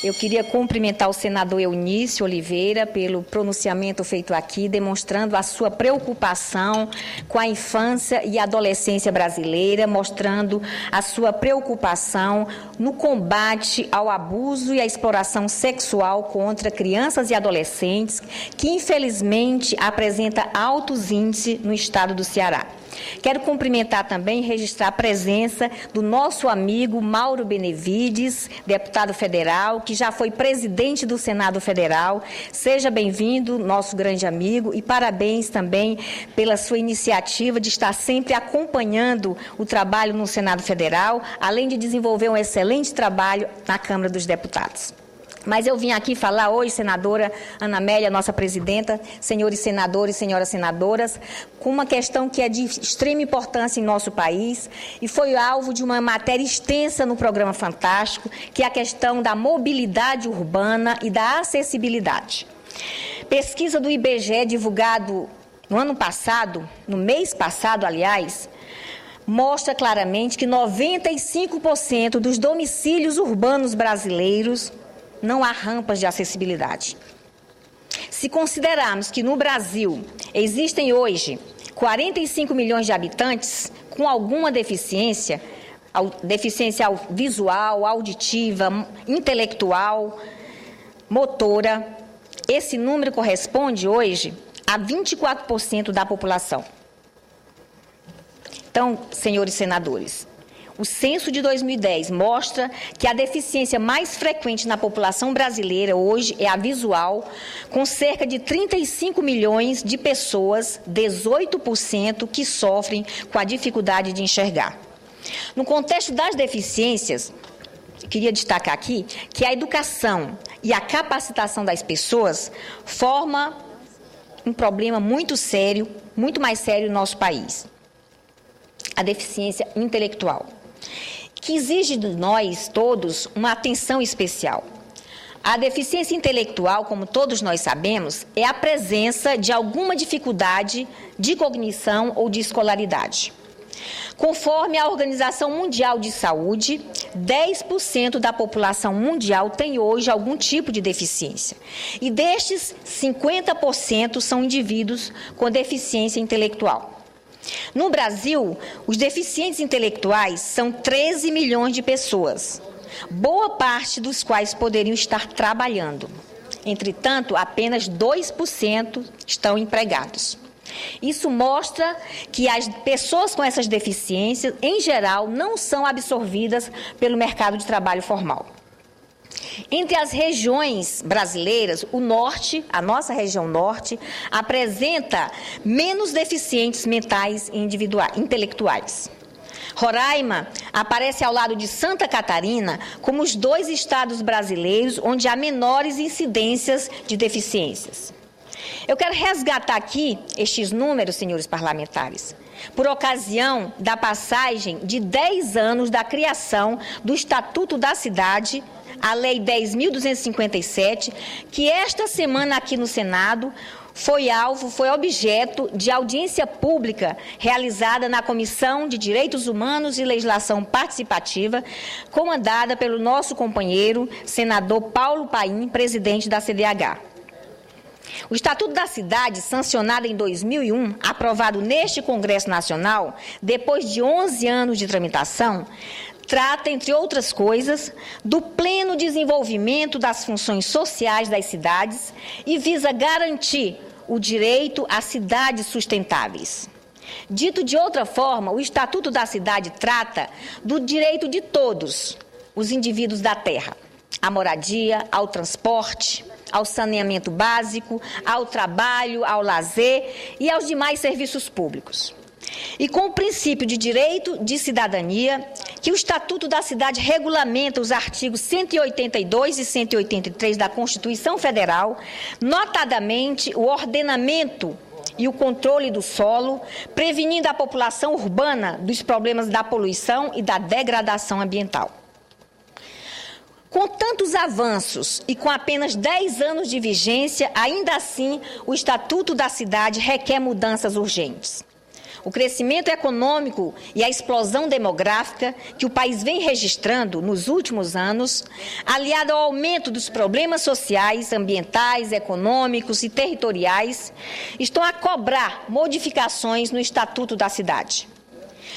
Eu queria cumprimentar o senador Eunício Oliveira pelo pronunciamento feito aqui, demonstrando a sua preocupação com a infância e adolescência brasileira, mostrando a sua preocupação no combate ao abuso e à exploração sexual contra crianças e adolescentes, que infelizmente apresenta altos índices no estado do Ceará. Quero cumprimentar também e registrar a presença do nosso amigo Mauro Benevides, deputado federal, que já foi presidente do Senado Federal. Seja bem-vindo, nosso grande amigo, e parabéns também pela sua iniciativa de estar sempre acompanhando o trabalho no Senado Federal, além de desenvolver um excelente trabalho na Câmara dos Deputados. Mas eu vim aqui falar hoje, senadora Ana Amélia, nossa presidenta, senhores senadores e senhoras senadoras, com uma questão que é de extrema importância em nosso país e foi alvo de uma matéria extensa no programa Fantástico, que é a questão da mobilidade urbana e da acessibilidade. Pesquisa do IBGE, divulgado no ano passado, no mês passado, aliás, mostra claramente que 95% dos domicílios urbanos brasileiros não há rampas de acessibilidade. Se considerarmos que no Brasil existem hoje 45 milhões de habitantes com alguma deficiência visual, auditiva, intelectual, motora, esse número corresponde hoje a 24% da população. Então, senhores senadores, o censo de 2010 mostra que a deficiência mais frequente na população brasileira hoje é a visual, com cerca de 35 milhões de pessoas, 18%, que sofrem com a dificuldade de enxergar. No contexto das deficiências, queria destacar aqui que a educação e a capacitação das pessoas forma um problema muito sério, muito mais sério no nosso país. A deficiência intelectual, que exige de nós todos uma atenção especial. A deficiência intelectual, como todos nós sabemos, é a presença de alguma dificuldade de cognição ou de escolaridade. Conforme a Organização Mundial de Saúde, 10% da população mundial tem hoje algum tipo de deficiência. E destes, 50% são indivíduos com deficiência intelectual. No Brasil, os deficientes intelectuais são 13 milhões de pessoas, boa parte dos quais poderiam estar trabalhando. Entretanto, apenas 2% estão empregados. Isso mostra que as pessoas com essas deficiências, em geral, não são absorvidas pelo mercado de trabalho formal. Entre as regiões brasileiras, o norte, a nossa região norte, apresenta menos deficientes mentais e intelectuais. Roraima aparece ao lado de Santa Catarina como os 2 estados brasileiros onde há menores incidências de deficiências. Eu quero resgatar aqui estes números, senhores parlamentares, por ocasião da passagem de 10 anos da criação do Estatuto da Cidade, a Lei 10.257, que esta semana aqui no Senado foi objeto de audiência pública realizada na Comissão de Direitos Humanos e Legislação Participativa, comandada pelo nosso companheiro, senador Paulo Paim, presidente da CDH. O Estatuto da Cidade, sancionado em 2001, aprovado neste Congresso Nacional, depois de 11 anos de tramitação, trata, entre outras coisas, do pleno desenvolvimento das funções sociais das cidades e visa garantir o direito a cidades sustentáveis. Dito de outra forma, o Estatuto da Cidade trata do direito de todos os indivíduos da terra, à moradia, ao transporte, ao saneamento básico, ao trabalho, ao lazer e aos demais serviços públicos. E com o princípio de direito de cidadania, que o Estatuto da Cidade regulamenta os artigos 182 e 183 da Constituição Federal, notadamente o ordenamento e o controle do solo, prevenindo a população urbana dos problemas da poluição e da degradação ambiental. Com tantos avanços e com apenas 10 anos de vigência, ainda assim, o Estatuto da Cidade requer mudanças urgentes. O crescimento econômico e a explosão demográfica que o país vem registrando nos últimos anos, aliado ao aumento dos problemas sociais, ambientais, econômicos e territoriais, estão a cobrar modificações no Estatuto da Cidade.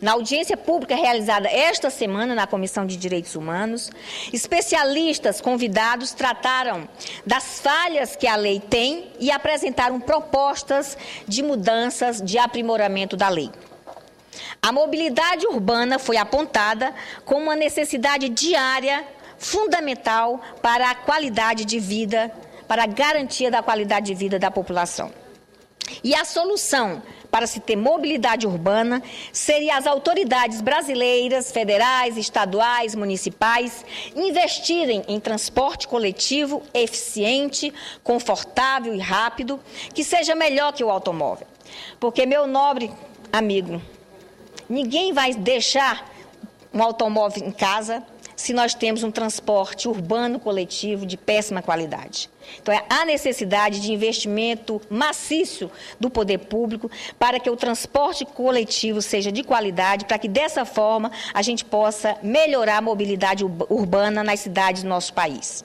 Na audiência pública realizada esta semana na Comissão de Direitos Humanos, especialistas convidados trataram das falhas que a lei tem e apresentaram propostas de mudanças de aprimoramento da lei. A mobilidade urbana foi apontada como uma necessidade diária fundamental para a qualidade de vida, para a garantia da qualidade de vida da população. E a solução para se ter mobilidade urbana seria as autoridades brasileiras, federais, estaduais, municipais, investirem em transporte coletivo eficiente, confortável e rápido, que seja melhor que o automóvel. Porque, meu nobre amigo, ninguém vai deixar um automóvel em casa se nós temos um transporte urbano coletivo de péssima qualidade. Então, há necessidade de investimento maciço do poder público para que o transporte coletivo seja de qualidade, para que, dessa forma, a gente possa melhorar a mobilidade urbana nas cidades do nosso país.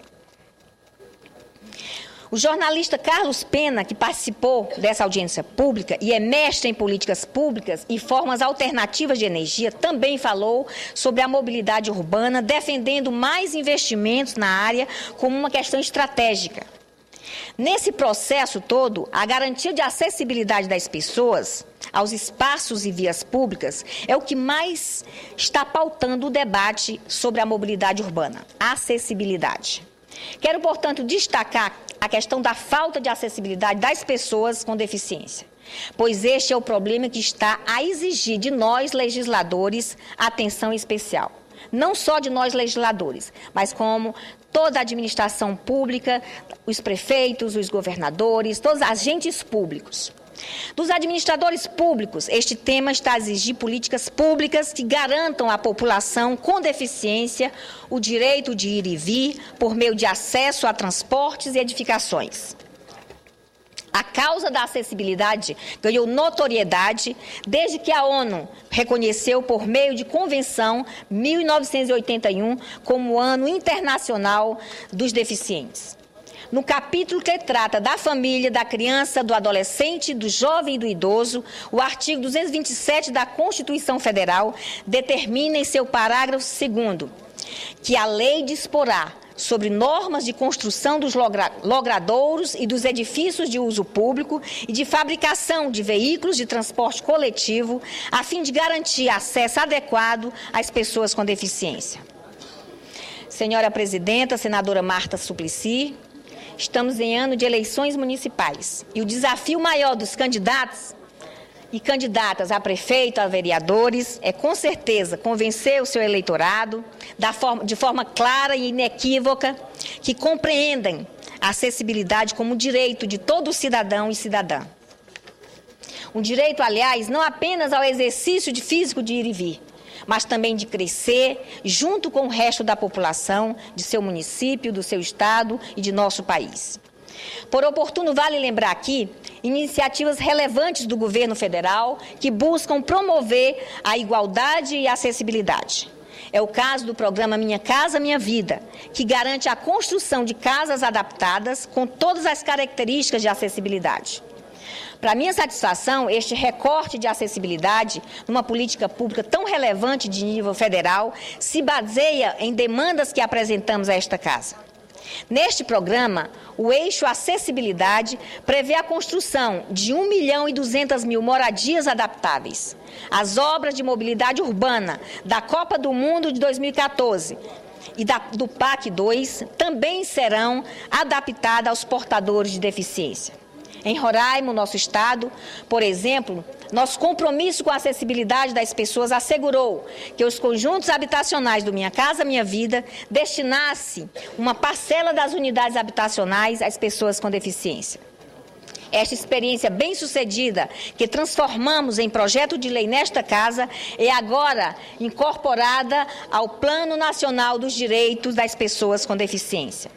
O jornalista Carlos Pena, que participou dessa audiência pública e é mestre em políticas públicas e formas alternativas de energia, também falou sobre a mobilidade urbana, defendendo mais investimentos na área como uma questão estratégica. Nesse processo todo, a garantia de acessibilidade das pessoas aos espaços e vias públicas é o que mais está pautando o debate sobre a mobilidade urbana, a acessibilidade. Quero, portanto, destacar a questão da falta de acessibilidade das pessoas com deficiência, pois este é o problema que está a exigir de nós, legisladores, atenção especial. Não só de nós, legisladores, mas como toda a administração pública, os prefeitos, os governadores, todos os agentes públicos. Dos administradores públicos, este tema está a exigir políticas públicas que garantam à população com deficiência o direito de ir e vir por meio de acesso a transportes e edificações. A causa da acessibilidade ganhou notoriedade desde que a ONU reconheceu por meio de Convenção 1981 como o Ano Internacional dos Deficientes. No capítulo que trata da família, da criança, do adolescente, do jovem e do idoso, o artigo 227 da Constituição Federal determina em seu parágrafo 2º que a lei disporá sobre normas de construção dos logradouros e dos edifícios de uso público e de fabricação de veículos de transporte coletivo, a fim de garantir acesso adequado às pessoas com deficiência. Senhora Presidenta, senadora Marta Suplicy, estamos em ano de eleições municipais e o desafio maior dos candidatos e candidatas a prefeito, a vereadores, é com certeza convencer o seu eleitorado de forma clara e inequívoca que compreendem a acessibilidade como direito de todo cidadão e cidadã. Um direito, aliás, não apenas ao exercício físico de ir e vir, mas também de crescer junto com o resto da população, de seu município, do seu estado e de nosso país. Por oportuno, vale lembrar aqui iniciativas relevantes do governo federal que buscam promover a igualdade e a acessibilidade. É o caso do programa Minha Casa Minha Vida, que garante a construção de casas adaptadas com todas as características de acessibilidade. Para minha satisfação, este recorte de acessibilidade numa política pública tão relevante de nível federal se baseia em demandas que apresentamos a esta Casa. Neste programa, o eixo acessibilidade prevê a construção de 1.200.000 moradias adaptáveis. As obras de mobilidade urbana da Copa do Mundo de 2014 e do PAC 2 também serão adaptadas aos portadores de deficiência. Em Roraima, nosso estado, por exemplo, nosso compromisso com a acessibilidade das pessoas assegurou que os conjuntos habitacionais do Minha Casa Minha Vida destinasse uma parcela das unidades habitacionais às pessoas com deficiência. Esta experiência bem-sucedida que transformamos em projeto de lei nesta Casa é agora incorporada ao Plano Nacional dos Direitos das Pessoas com Deficiência.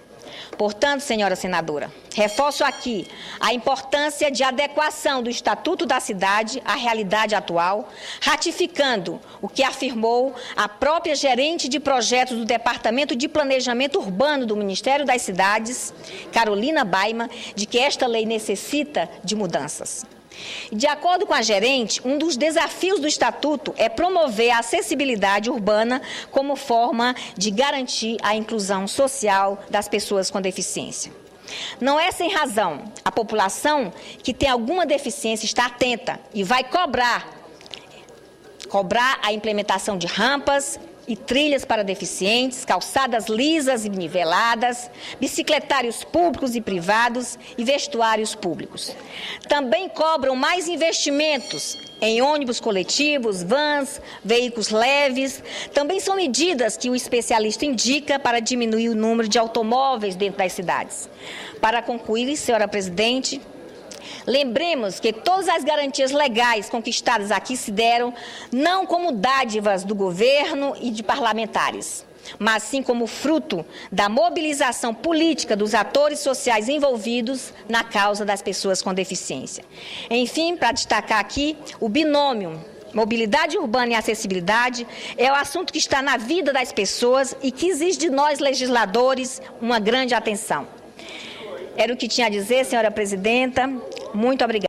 Portanto, senhora senadora, reforço aqui a importância de adequação do Estatuto da Cidade à realidade atual, ratificando o que afirmou a própria gerente de projetos do Departamento de Planejamento Urbano do Ministério das Cidades, Carolina Baima, de que esta lei necessita de mudanças. De acordo com a gerente, um dos desafios do Estatuto é promover a acessibilidade urbana como forma de garantir a inclusão social das pessoas com deficiência. Não é sem razão. A população que tem alguma deficiência está atenta e vai cobrar a implementação de rampas e trilhas para deficientes, calçadas lisas e niveladas, bicicletários públicos e privados e vestuários públicos. Também cobram mais investimentos em ônibus coletivos, vans, veículos leves. Também são medidas que o especialista indica para diminuir o número de automóveis dentro das cidades. Para concluir, senhora presidente, lembremos que todas as garantias legais conquistadas aqui se deram não como dádivas do governo e de parlamentares, mas sim como fruto da mobilização política dos atores sociais envolvidos na causa das pessoas com deficiência. Enfim, para destacar aqui, o binômio mobilidade urbana e acessibilidade é o assunto que está na vida das pessoas e que exige de nós, legisladores, uma grande atenção. Era o que tinha a dizer, senhora presidenta. Muito obrigada.